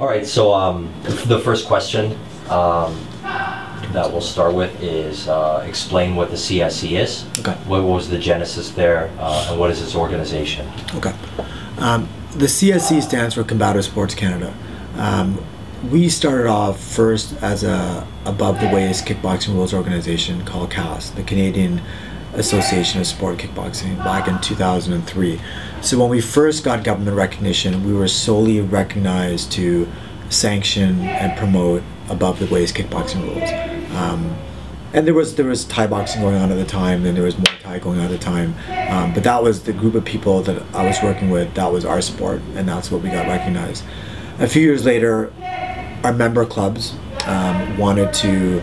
All right, so the first question that we'll start with is explain what the CSC is. Okay. What was the genesis there, and what is its organization? Okay. The CSC stands for Combative Sports Canada. We started off first as a above-the-waist kickboxing rules organization called CAS, the Canadian Association of Sport Kickboxing, back in 2003. So when we first got government recognition, we were solely recognized to sanction and promote above-the-waist kickboxing rules. And there was Thai boxing going on at the time, and there was Muay Thai going on at the time. But that was the group of people that I was working with. That was our sport, and that's what we got recognized. A few years later, our member clubs wanted to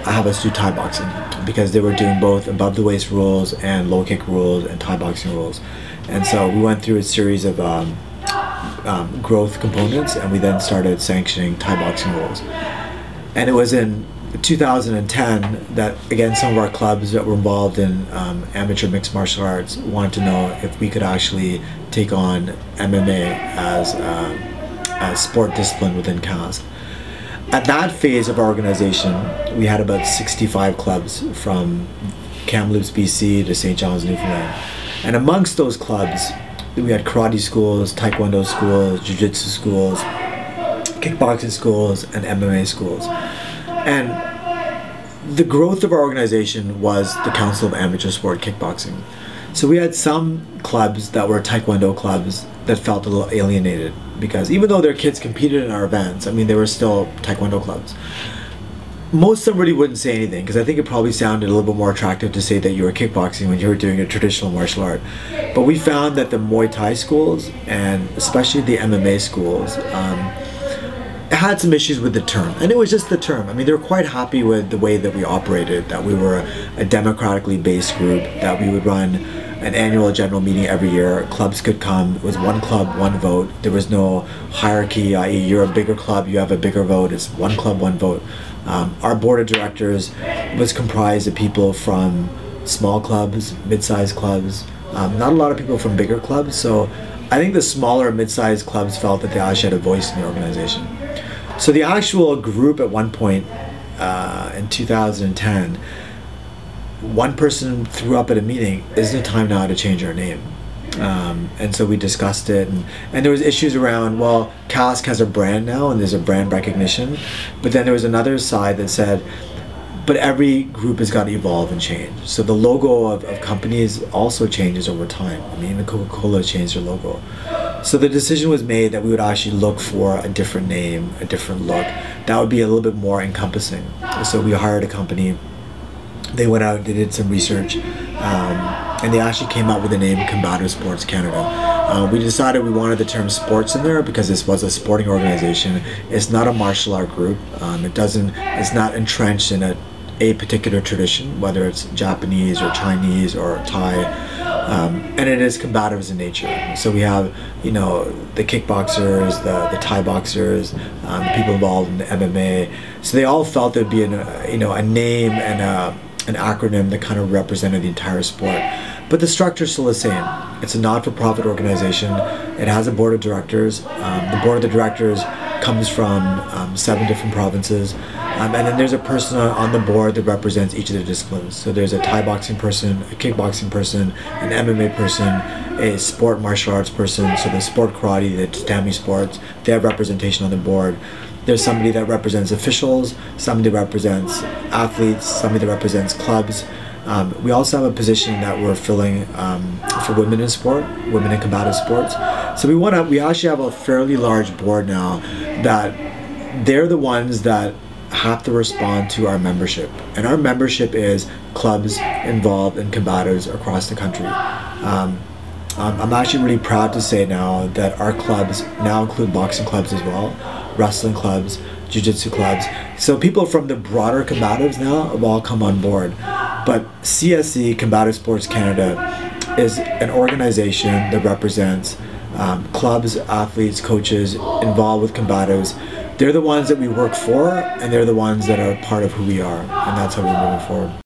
have us do Thai boxing because they were doing both above the waist rules and low kick rules and Thai boxing rules. And so we went through a series of growth components, and we then started sanctioning Thai boxing rules. And it was in 2010 that, again, some of our clubs that were involved in amateur mixed martial arts wanted to know if we could actually take on MMA as sport discipline within CAS. At that phase of our organization, we had about 65 clubs from Kamloops, BC to St. John's, Newfoundland. And amongst those clubs, we had karate schools, taekwondo schools, jiu-jitsu schools, kickboxing schools, and MMA schools. And the growth of our organization was the Council of Amateur Sport Kickboxing. So we had some clubs that were taekwondo clubs that felt a little alienated because even though their kids competed in our events, I mean, they were still taekwondo clubs. Most of them really wouldn't say anything because I think it probably sounded a little bit more attractive to say that you were kickboxing when you were doing a traditional martial art. But we found that the Muay Thai schools, and especially the MMA schools, had some issues with the term, and it was just the term. I mean, they were quite happy with the way that we operated, that we were a democratically based group, that we would run an annual general meeting every year. Clubs could come. It was one club, one vote. There was no hierarchy, i.e. you're a bigger club, you have a bigger vote. It's one club, one vote. Our board of directors was comprised of people from small clubs, mid-sized clubs, not a lot of people from bigger clubs. So I think the smaller mid-sized clubs felt that they actually had a voice in the organization. So the actual group at one point in 2010, one person threw up at a meeting, isn't it time now to change our name? And so we discussed it, and there was issues around, well, CASC has a brand now and there's a brand recognition, but then there was another side that said, but every group has got to evolve and change. So the logo of companies also changes over time. I mean, even Coca-Cola changed their logo. So the decision was made that we would actually look for a different name, a different look. That would be a little bit more encompassing. So we hired a company. They went out, they did some research, and they actually came up with the name Combative Sports Canada. We decided we wanted the term sports in there because this was a sporting organization. It's not a martial art group. It's not entrenched in a particular tradition, whether it's Japanese or Chinese or Thai, and it is combative in nature. So we have, you know, the kickboxers, the Thai boxers, the people involved in the MMA. So they all felt there'd be a name and an acronym that kind of represented the entire sport. But the structure is still the same. It's a not-for-profit organization. It has a board of directors. The board of the directors comes from 7 different provinces. And then there's a person on the board that represents each of the disciplines. So there's a Thai boxing person, a kickboxing person, an MMA person, a sport martial arts person. So the sport karate, the tatami sports, they have representation on the board. There's somebody that represents officials, somebody that represents athletes, somebody that represents clubs. We also have a position that we're filling for women in sport, women in combative sports. So we actually have a fairly large board now that they're the ones that have to respond to our membership. And our membership is clubs involved in combatives across the country. I'm actually really proud to say now that our clubs now include boxing clubs as well, wrestling clubs, jiu-jitsu clubs. So people from the broader combatives now have all come on board. But CSC, Combative Sports Canada, is an organization that represents clubs, athletes, coaches involved with combatives. They're the ones that we work for, and they're the ones that are part of who we are, and that's how we're moving forward.